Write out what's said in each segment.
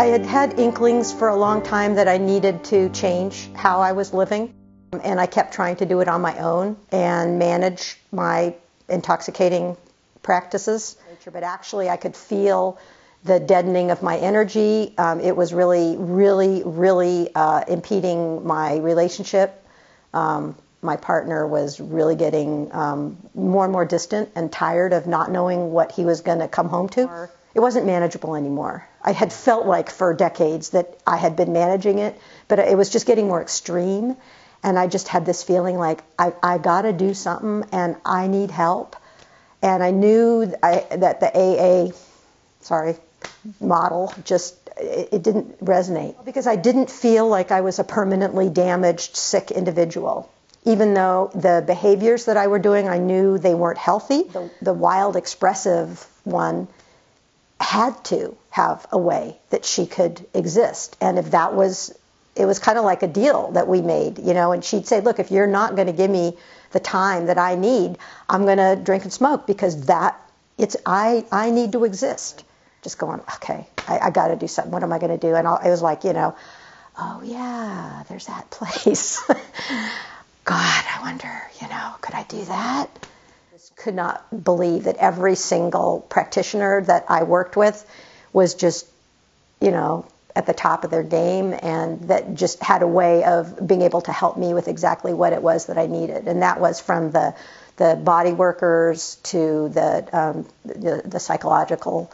I had had inklings for a long time that I needed to change how I was living, and I kept trying to do it on my own and manage my intoxicating practices. But actually I could feel the deadening of my energy. It was really impeding my relationship. My partner was really getting more and more distant and tired of not knowing what he was going to come home to. It wasn't manageable anymore. I had felt like for decades that I had been managing it, but it was just getting more extreme. And I just had this feeling like I got to do something and I need help. And I knew that the AA, model just, it didn't resonate because I didn't feel like I was a permanently damaged, sick individual. Even though the behaviors that I were doing, I knew they weren't healthy. The wild, expressive one had to have a way that she could exist. And if that was, it was kind of like a deal that we made, you know, and she'd say, look, if you're not going to give me the time that I need, I'm going to drink and smoke because I need to exist. Just going, okay, I got to do something. What am I going to do? And it was like, you know, oh yeah, there's that place. God, I wonder, you know, could I do that? I just could not believe that every single practitioner that I worked with was just, you know, at the top of their game and that just had a way of being able to help me with exactly what it was that I needed. And that was from the body workers to the psychological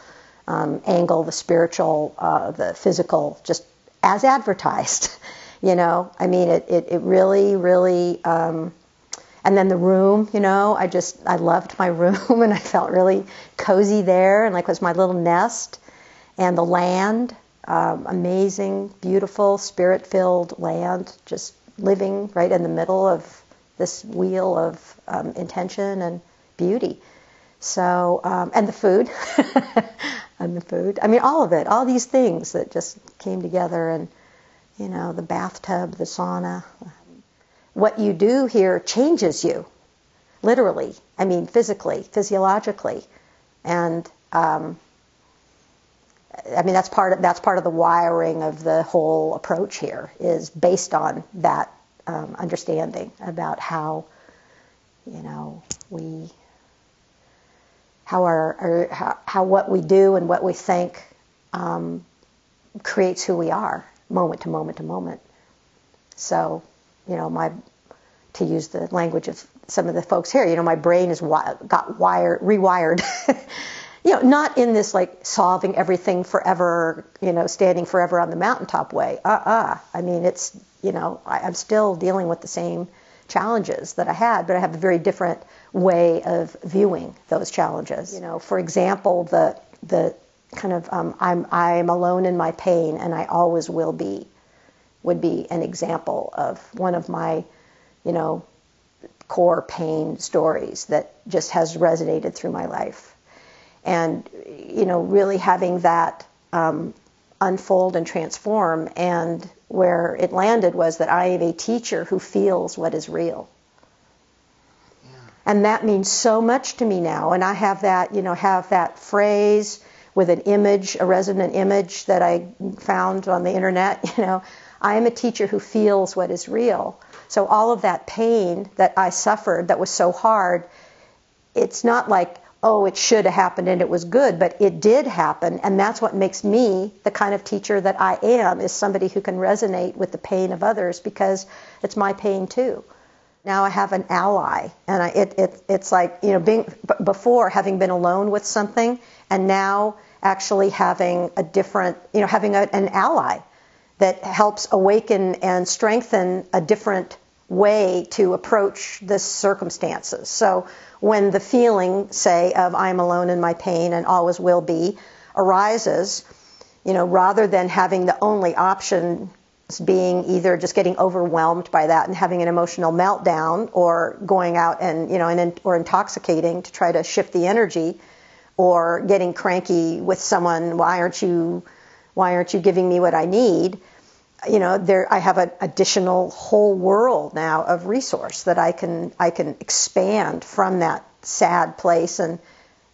angle, the spiritual, the physical, just as advertised. You know, I mean, it really, and then the room, you know, I loved my room and I felt really cozy there and like it was my little nest. And the land, amazing, beautiful, spirit-filled land, just living right in the middle of this wheel of intention and beauty. So, and the food, I mean, all of it, all these things that just came together and, you know, the bathtub, the sauna. What you do here changes you, literally. I mean, physically, physiologically, and I mean that's part of the wiring of the whole approach here is based on that understanding about how, you know, how what we do and what we think creates who we are. Moment to moment to moment. So, you know, to use the language of some of the folks here, you know, my brain rewired, you know, not in this like solving everything forever, you know, standing forever on the mountaintop way. I mean, it's, you know, I'm still dealing with the same challenges that I had, but I have a very different way of viewing those challenges. You know, for example, the kind of I'm alone in my pain and I always will be would be an example of one of my, you know, core pain stories that just has resonated through my life. And, you know, really having that unfold and transform, and where it landed was that I am a teacher who feels what is real. Yeah. And that means so much to me now. And I have that, you know, phrase with an image, a resonant image that I found on the internet, you know, I am a teacher who feels what is real. So all of that pain that I suffered that was so hard, it's not like, oh, it should have happened and it was good, but it did happen, and that's what makes me the kind of teacher that I am, is somebody who can resonate with the pain of others because it's my pain too. Now I have an ally, and it's like, you know, before having been alone with something, and now actually having a different, you know, having an ally that helps awaken and strengthen a different way to approach the circumstances. So when the feeling, say, of I'm alone in my pain and always will be arises, you know, rather than having the only option being either just getting overwhelmed by that and having an emotional meltdown, or going out and, you know, or intoxicating to try to shift the energy, or getting cranky with someone, why aren't you giving me what I need? You know, I have an additional whole world now of resource that I can expand from that sad place and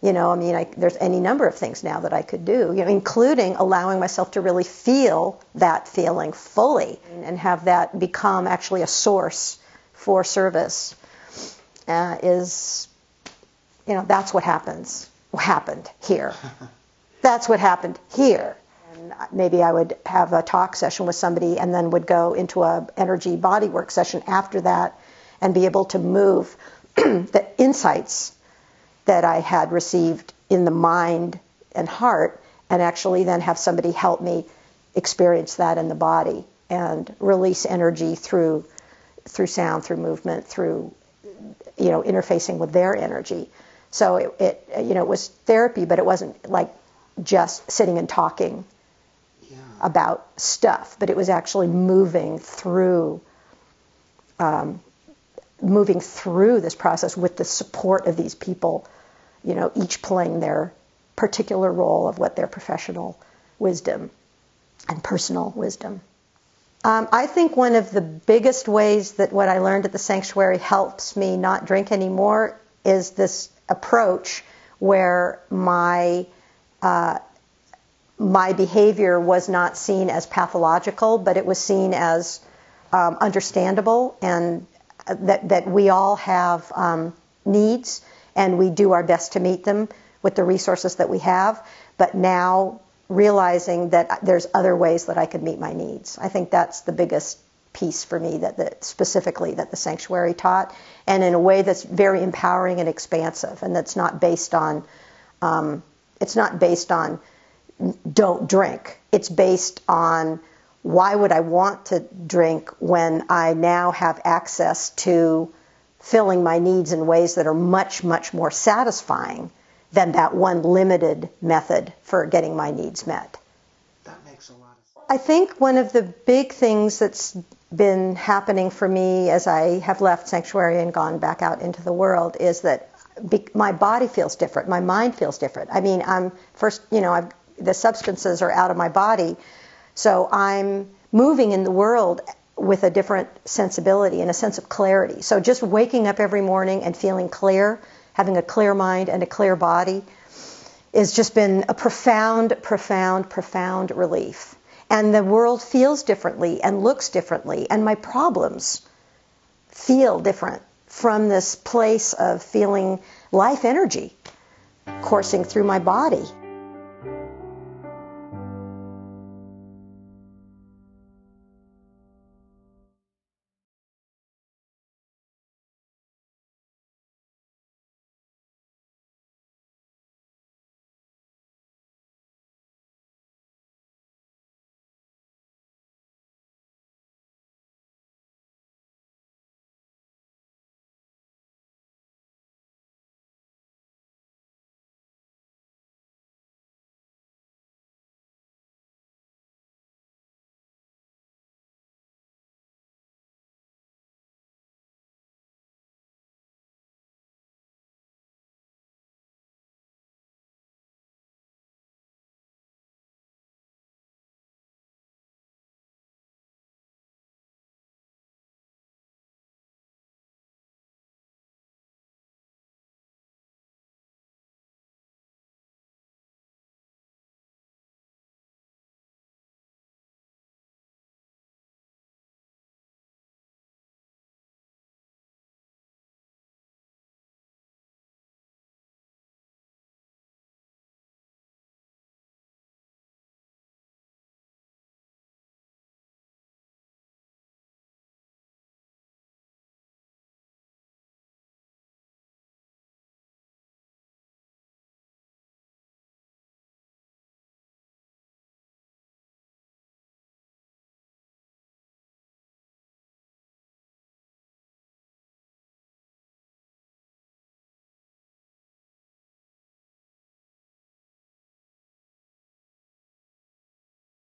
You know, I mean, there's any number of things now that I could do, you know, including allowing myself to really feel that feeling fully and have that become actually a source for service is, you know, that's what happened here. That's what happened here. And maybe I would have a talk session with somebody and then would go into a energy bodywork session after that and be able to move the insights that I had received in the mind and heart, and actually then have somebody help me experience that in the body and release energy through sound, through movement, through, you know, interfacing with their energy. So it you know, it was therapy, but it wasn't like just sitting and talking about stuff, but it was actually moving through this process with the support of these people, you know, each playing their particular role of what their professional wisdom and personal wisdom. I think one of the biggest ways that what I learned at the sanctuary helps me not drink anymore is this approach where my behavior was not seen as pathological, but it was seen as understandable, and that we all have needs, and we do our best to meet them with the resources that we have, but now realizing that there's other ways that I could meet my needs. I think that's the biggest piece for me that specifically that the sanctuary taught, and in a way that's very empowering and expansive, and that's not based on don't drink. It's based on, why would I want to drink when I now have access to filling my needs in ways that are much, much more satisfying than that one limited method for getting my needs met. That makes a lot of sense. I think one of the big things that's been happening for me as I have left sanctuary and gone back out into the world is that my body feels different, my mind feels different. I mean, the substances are out of my body, so I'm moving in the world with a different sensibility and a sense of clarity. So just waking up every morning and feeling clear, having a clear mind and a clear body, has just been a profound, profound, profound relief. And the world feels differently and looks differently, and my problems feel different from this place of feeling life energy coursing through my body.